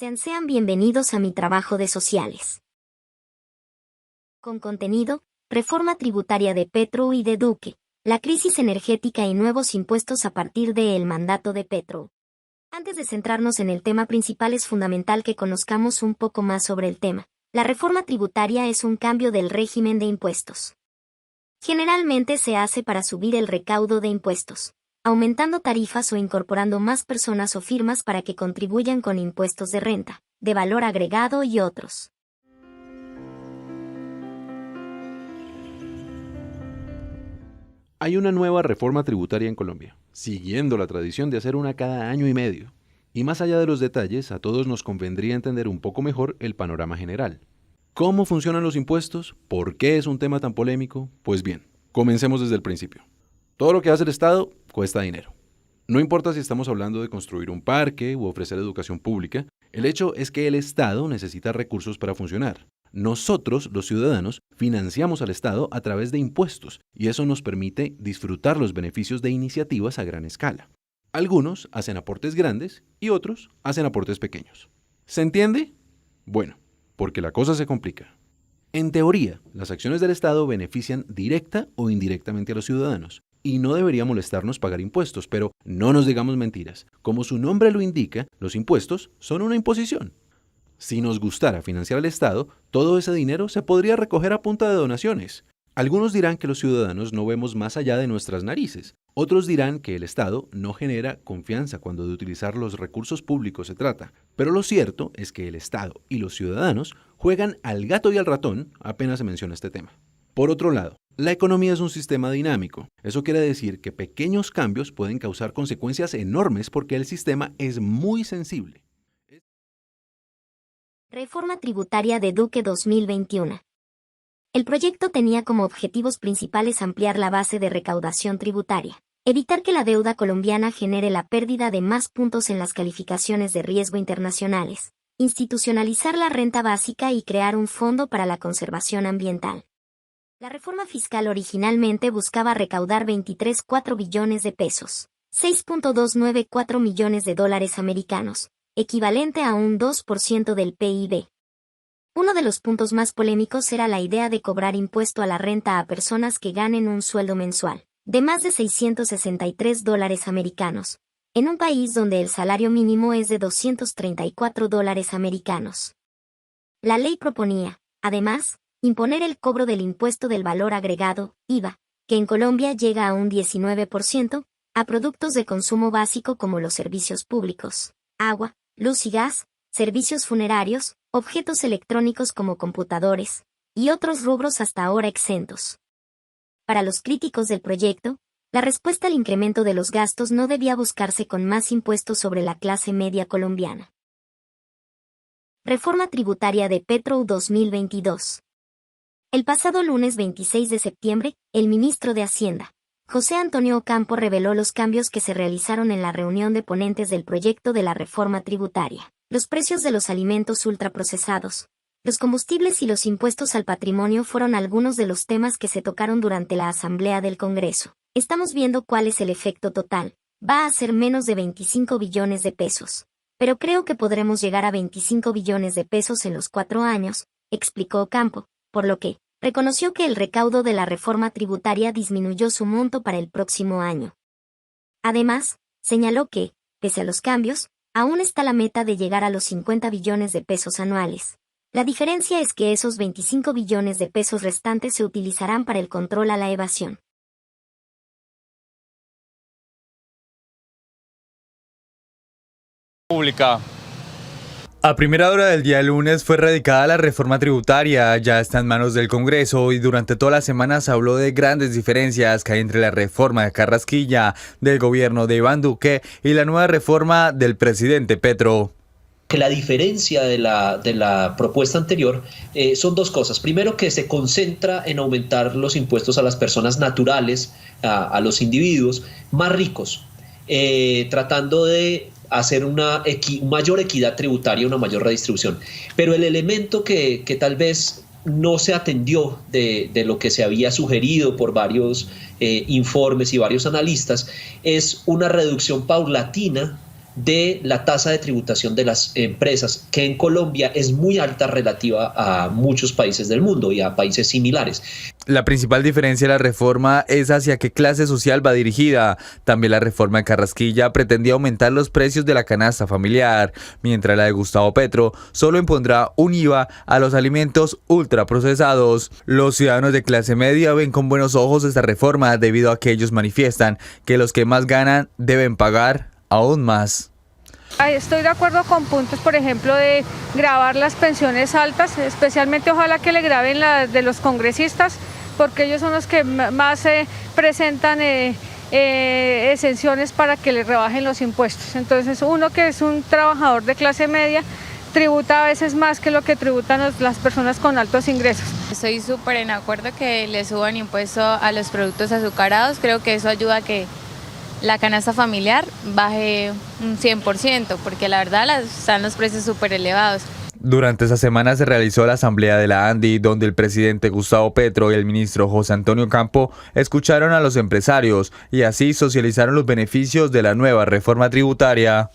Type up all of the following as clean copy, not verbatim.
Sean bienvenidos a mi trabajo de sociales. Con contenido, reforma tributaria de Petro y de Duque, la crisis energética y nuevos impuestos a partir del mandato de Petro. Antes de centrarnos en el tema principal, es fundamental que conozcamos un poco más sobre el tema. La reforma tributaria es un cambio del régimen de impuestos. Generalmente se hace para subir el recaudo de impuestos, aumentando tarifas o incorporando más personas o firmas para que contribuyan con impuestos de renta, de valor agregado y otros. Hay una nueva reforma tributaria en Colombia, siguiendo la tradición de hacer una cada año y medio. Y más allá de los detalles, a todos nos convendría entender un poco mejor el panorama general. ¿Cómo funcionan los impuestos? ¿Por qué es un tema tan polémico? Pues bien, comencemos desde el principio. Todo lo que hace el Estado cuesta dinero. No importa si estamos hablando de construir un parque u ofrecer educación pública, el hecho es que el Estado necesita recursos para funcionar. Nosotros, los ciudadanos, financiamos al Estado a través de impuestos y eso nos permite disfrutar los beneficios de iniciativas a gran escala. Algunos hacen aportes grandes y otros hacen aportes pequeños. ¿Se entiende? Bueno, porque la cosa se complica. En teoría, las acciones del Estado benefician directa o indirectamente a los ciudadanos. Y no debería molestarnos pagar impuestos, pero no nos digamos mentiras. Como su nombre lo indica, los impuestos son una imposición. Si nos gustara financiar al Estado, todo ese dinero se podría recoger a punta de donaciones. Algunos dirán que los ciudadanos no vemos más allá de nuestras narices. Otros dirán que el Estado no genera confianza cuando de utilizar los recursos públicos se trata. Pero lo cierto es que el Estado y los ciudadanos juegan al gato y al ratón apenas se menciona este tema. Por otro lado, la economía es un sistema dinámico. Eso quiere decir que pequeños cambios pueden causar consecuencias enormes porque el sistema es muy sensible. Reforma tributaria de Duque 2021. El proyecto tenía como objetivos principales ampliar la base de recaudación tributaria, evitar que la deuda colombiana genere la pérdida de más puntos en las calificaciones de riesgo internacionales, institucionalizar la renta básica y crear un fondo para la conservación ambiental. La reforma fiscal originalmente buscaba recaudar 23,4 billones de pesos, 6,294 millones de dólares americanos, equivalente a un 2% del PIB. Uno de los puntos más polémicos era la idea de cobrar impuesto a la renta a personas que ganen un sueldo mensual de más de 663 dólares americanos, en un país donde el salario mínimo es de 234 dólares americanos. La ley proponía, además, imponer el cobro del impuesto del valor agregado, IVA, que en Colombia llega a un 19%, a productos de consumo básico como los servicios públicos, agua, luz y gas, servicios funerarios, objetos electrónicos como computadores, y otros rubros hasta ahora exentos. Para los críticos del proyecto, la respuesta al incremento de los gastos no debía buscarse con más impuestos sobre la clase media colombiana. Reforma tributaria de Petro 2022. El pasado lunes 26 de septiembre, el ministro de Hacienda, José Antonio Ocampo, reveló los cambios que se realizaron en la reunión de ponentes del proyecto de la reforma tributaria. Los precios de los alimentos ultraprocesados, los combustibles y los impuestos al patrimonio fueron algunos de los temas que se tocaron durante la Asamblea del Congreso. Estamos viendo cuál es el efecto total. Va a ser menos de 25 billones de pesos. Pero creo que podremos llegar a 25 billones de pesos en los 4 años, explicó Ocampo, por lo que reconoció que el recaudo de la reforma tributaria disminuyó su monto para el próximo año. Además, señaló que, pese a los cambios, aún está la meta de llegar a los 50 billones de pesos anuales. La diferencia es que esos 25 billones de pesos restantes se utilizarán para el control a la evasión. Pública. A primera hora del día lunes fue radicada la reforma tributaria, ya está en manos del Congreso y durante toda la semana se habló de grandes diferencias que hay entre la reforma de Carrasquilla, del gobierno de Iván Duque y la nueva reforma del presidente Petro. Que la diferencia de la propuesta anterior son dos cosas. Primero, que se concentra en aumentar los impuestos a las personas naturales, a los individuos más ricos, tratando de hacer una mayor equidad tributaria, una mayor redistribución. Pero el elemento que tal vez no se atendió de lo que se había sugerido por varios informes y varios analistas es una reducción paulatina de la tasa de tributación de las empresas, que en Colombia es muy alta relativa a muchos países del mundo y a países similares. La principal diferencia de la reforma es hacia qué clase social va dirigida. También la reforma de Carrasquilla pretendía aumentar los precios de la canasta familiar, mientras la de Gustavo Petro solo impondrá un IVA a los alimentos ultraprocesados. Los ciudadanos de clase media ven con buenos ojos esta reforma debido a que ellos manifiestan que los que más ganan deben pagar aún más. Estoy de acuerdo con puntos, por ejemplo, de gravar las pensiones altas, especialmente ojalá que le graben las de los congresistas, porque ellos son los que más presentan exenciones para que les rebajen los impuestos. Entonces, uno que es un trabajador de clase media tributa a veces más que lo que tributan las personas con altos ingresos. Estoy súper en acuerdo que le suban impuesto a los productos azucarados, creo que eso ayuda a que la canasta familiar baje un 100%, porque la verdad están los precios súper elevados. Durante esta semana se realizó la asamblea de la ANDI, donde el presidente Gustavo Petro y el ministro José Antonio Campo escucharon a los empresarios y así socializaron los beneficios de la nueva reforma tributaria.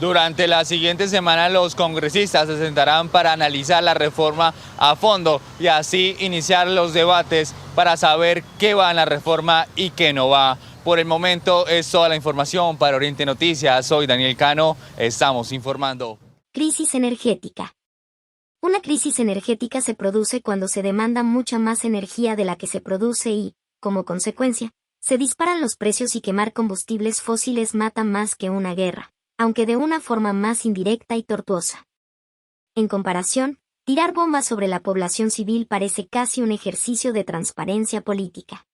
Durante la siguiente semana los congresistas se sentarán para analizar la reforma a fondo y así iniciar los debates para saber qué va en la reforma y qué no va. Por el momento es toda la información para Oriente Noticias. Soy Daniel Cano, estamos informando. Crisis energética. Una crisis energética se produce cuando se demanda mucha más energía de la que se produce y, como consecuencia, se disparan los precios y quemar combustibles fósiles mata más que una guerra, aunque de una forma más indirecta y tortuosa. En comparación, tirar bombas sobre la población civil parece casi un ejercicio de transparencia política.